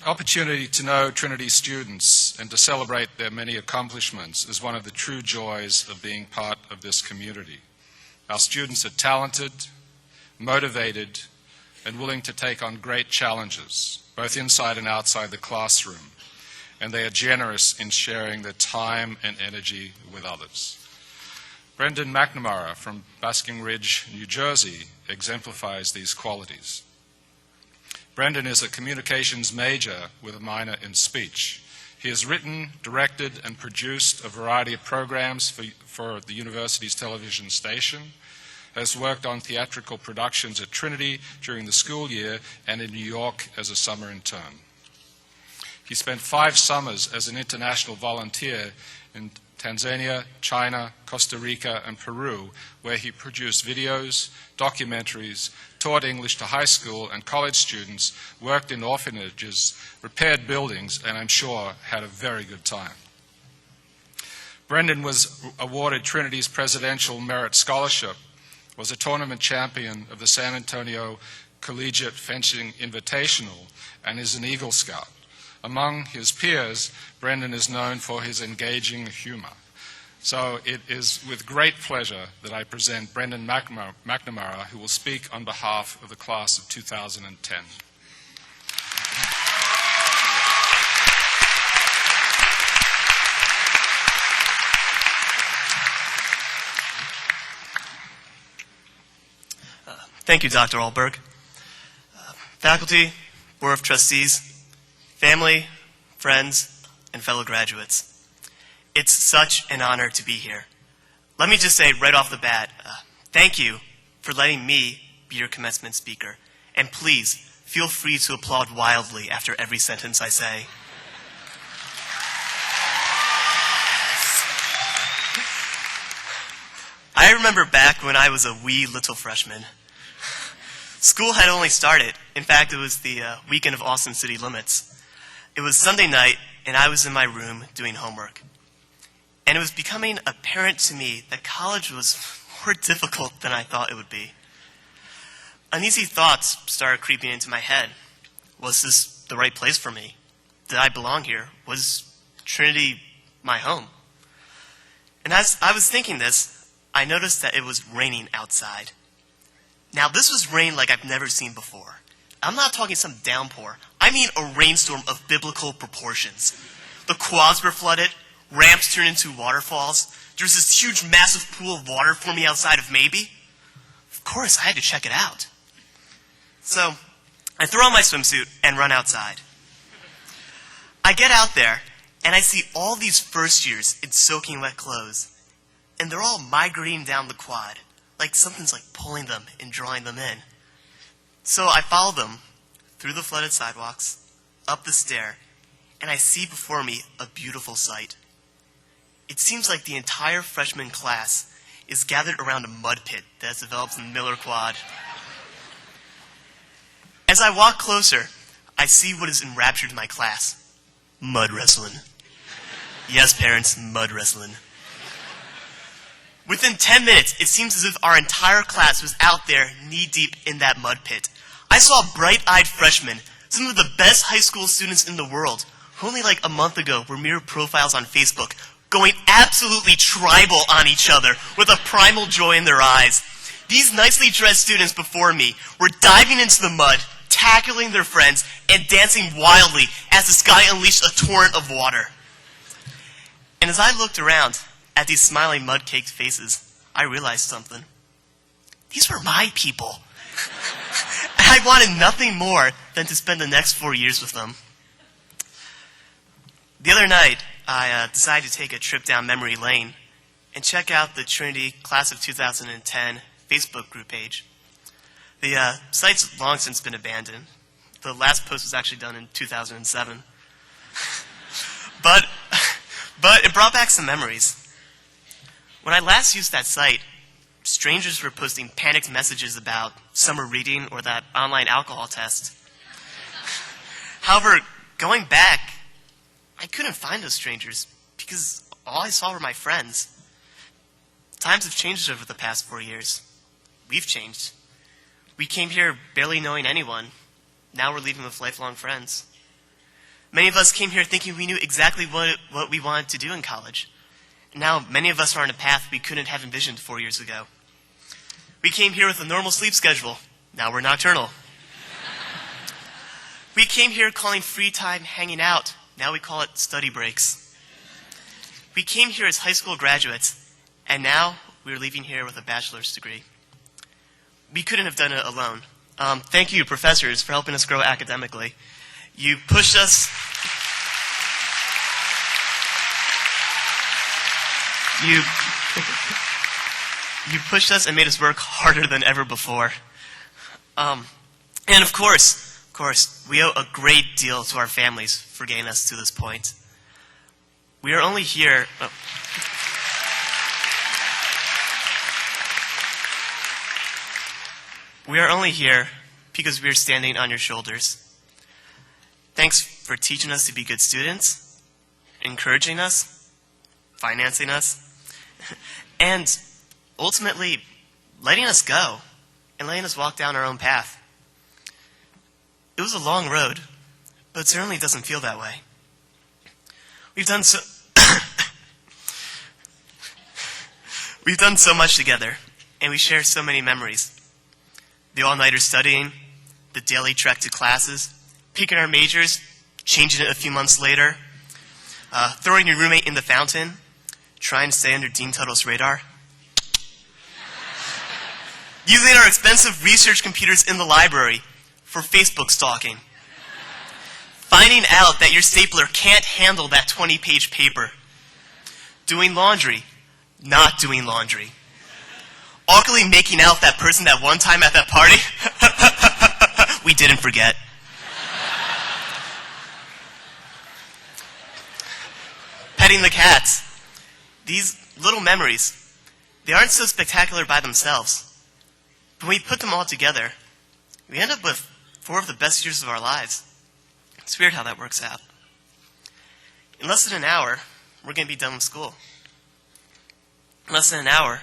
opportunity to know Trinity students and to celebrate their many accomplishments is one of the true joys of being part of this community. Our students are talented, motivated, and willing to take on great challenges, both inside and outside the classroom, and they are generous in sharing their time and energy with others. Brendan McNamara from Basking Ridge, New Jersey, exemplifies these qualities. Brendan is a communications major with a minor in speech. He has written, directed, and produced a variety of programs for the university's television station, has worked on theatrical productions at Trinity during the school year and in New York as a summer intern. He spent 5 summers as an international volunteer in Tanzania, China, Costa Rica, and Peru, where he produced videos, documentaries, taught English to high school and college students, worked in orphanages, repaired buildings, and I'm sure had a very good time. Brendan was awarded Trinity's Presidential Merit Scholarship, was a tournament champion of the San Antonio Collegiate Fencing Invitational, and is an Eagle Scout. Among his peers, Brendan is known for his engaging humor. So it is with great pleasure that I present Brendan McNamara, who will speak on behalf of the class of 2010. Thank you, Dr. Alberg. Faculty, Board of Trustees, family, friends, and fellow graduates. It's such an honor to be here. Let me just say right off the bat, thank you for letting me be your commencement speaker. And please, feel free to applaud wildly after every sentence I say. I remember back when I was a wee little freshman. School had only started. In fact, it was the weekend of Austin City Limits. It was Sunday night, and I was in my room doing homework. And it was becoming apparent to me that college was more difficult than I thought it would be. Uneasy thoughts started creeping into my head. Was this the right place for me? Did I belong here? Was Trinity my home? And as I was thinking this, I noticed that it was raining outside. Now, this was rain like I've never seen before. I'm not talking some downpour. I mean a rainstorm of biblical proportions. The quads were flooded, ramps turned into waterfalls. There was this huge, massive pool of water forming outside of Maybe. Of course, I had to check it out. So, I throw on my swimsuit and run outside. I get out there, and I see all these first years in soaking wet clothes. And they're all migrating down the quad, like something's like pulling them and drawing them in. So I follow them through the flooded sidewalks, up the stair, and I see before me a beautiful sight. It seems like the entire freshman class is gathered around a mud pit that has developed in the Miller Quad. As I walk closer, I see what has enraptured my class. Mud wrestling. Yes, parents, mud wrestling. Within 10 minutes, it seems as if our entire class was out there knee-deep in that mud pit. I saw bright-eyed freshmen, some of the best high school students in the world, who only like a month ago were mere profiles on Facebook, going absolutely tribal on each other with a primal joy in their eyes. These nicely dressed students before me were diving into the mud, tackling their friends, and dancing wildly as the sky unleashed a torrent of water. And as I looked around at these smiling mud-caked faces, I realized something. These were my people. I wanted nothing more than to spend the next 4 years with them. The other night, I decided to take a trip down memory lane and check out the Trinity Class of 2010 Facebook group page. The site's long since been abandoned. The last post was actually done in 2007. But it brought back some memories. When I last used that site, strangers were posting panicked messages about summer reading or that online alcohol test. However, going back, I couldn't find those strangers because all I saw were my friends. Times have changed over the past 4 years. We've changed. We came here barely knowing anyone. Now we're leaving with lifelong friends. Many of us came here thinking we knew exactly what we wanted to do in college. Now, many of us are on a path we couldn't have envisioned 4 years ago. We came here with a normal sleep schedule. Now we're nocturnal. We came here calling free time hanging out. Now we call it study breaks. We came here as high school graduates, and now we're leaving here with a bachelor's degree. We couldn't have done it alone. Thank you, professors, for helping us grow academically. You pushed us. You pushed us and made us work harder than ever before. And of course, we owe a great deal to our families for getting us to this point. We are only here. We are only here because we are standing on your shoulders. Thanks for teaching us to be good students, encouraging us, financing us, and ultimately letting us go and letting us walk down our own path. It was a long road, but it certainly doesn't feel that way. We've done so much together, and we share so many memories. The all-nighter studying, the daily trek to classes, picking our majors, changing it a few months later, throwing your roommate in the fountain, trying to stay under Dean Tuttle's radar, using our expensive research computers in the library for Facebook stalking, finding out that your stapler can't handle that 20-page paper, doing laundry, not doing laundry, awkwardly making out that person that one time at that party we didn't forget. Petting the cats. These little memories, they aren't so spectacular by themselves. But when we put them all together, we end up with 4 of the best years of our lives. It's weird how that works out. In less than an hour, we're going to be done with school. In less than an hour,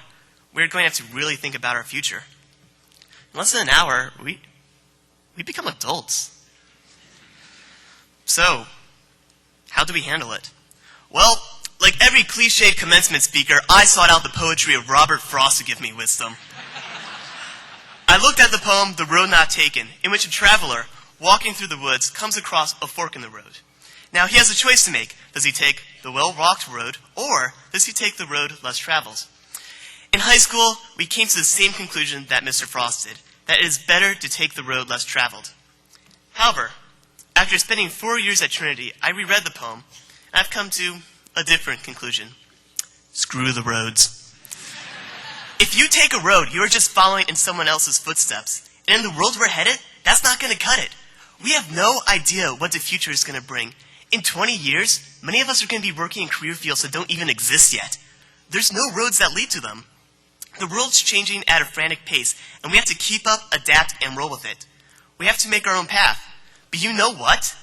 we're going to have to really think about our future. In less than an hour, we become adults. So, how do we handle it? Well, like every cliched commencement speaker, I sought out the poetry of Robert Frost to give me wisdom. I looked at the poem, The Road Not Taken, in which a traveler, walking through the woods, comes across a fork in the road. Now, he has a choice to make. Does he take the well-walked road, or does he take the road less traveled? In high school, we came to the same conclusion that Mr. Frost did, that it is better to take the road less traveled. However, after spending 4 years at Trinity, I reread the poem, and I've come to a different conclusion. Screw the roads. If you take a road, you are just following in someone else's footsteps. And in the world we're headed, that's not going to cut it. We have no idea what the future is going to bring. In 20 years, many of us are going to be working in career fields that don't even exist yet. There's no roads that lead to them. The world's changing at a frantic pace, and we have to keep up, adapt, and roll with it. We have to make our own path. But you know what?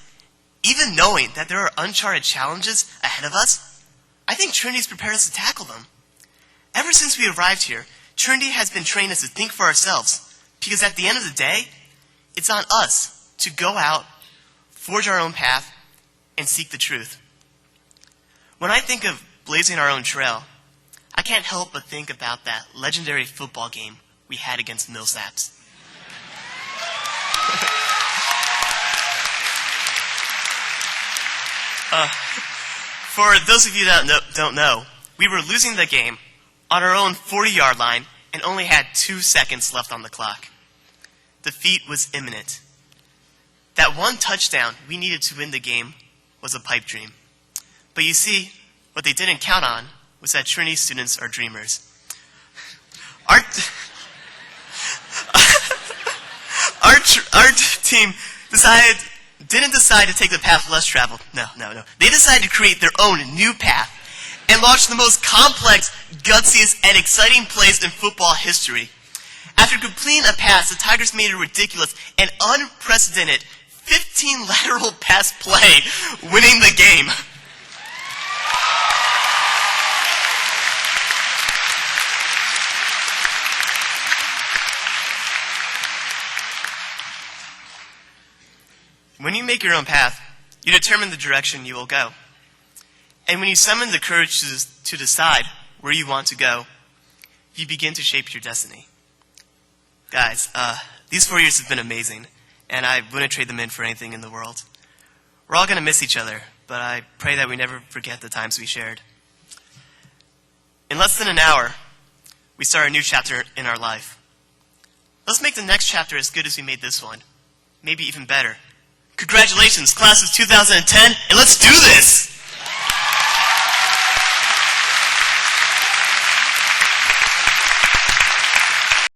Even knowing that there are uncharted challenges ahead of us, I think Trinity's prepared us to tackle them. Ever since we arrived here, Trinity has been training us to think for ourselves, because at the end of the day, it's on us to go out, forge our own path, and seek the truth. When I think of blazing our own trail, I can't help but think about that legendary football game we had against Millsaps. For those of you that don't know, we were losing the game on our own 40-yard line and only had 2 seconds left on the clock. Defeat was imminent. That one touchdown we needed to win the game was a pipe dream. But you see, what they didn't count on was that Trinity students are dreamers. Our team didn't decide to take the path less traveled. No. They decided to create their own new path and launch the most complex, gutsiest, and exciting plays in football history. After completing a pass, the Tigers made a ridiculous and unprecedented 15 lateral pass play, winning the game. When you make your own path, you determine the direction you will go. And when you summon the courage to decide where you want to go, you begin to shape your destiny. Guys, these 4 years have been amazing, and I wouldn't trade them in for anything in the world. We're all going to miss each other, but I pray that we never forget the times we shared. In less than an hour, we start a new chapter in our life. Let's make the next chapter as good as we made this one. Maybe even better. Congratulations, class of 2010, and let's do this!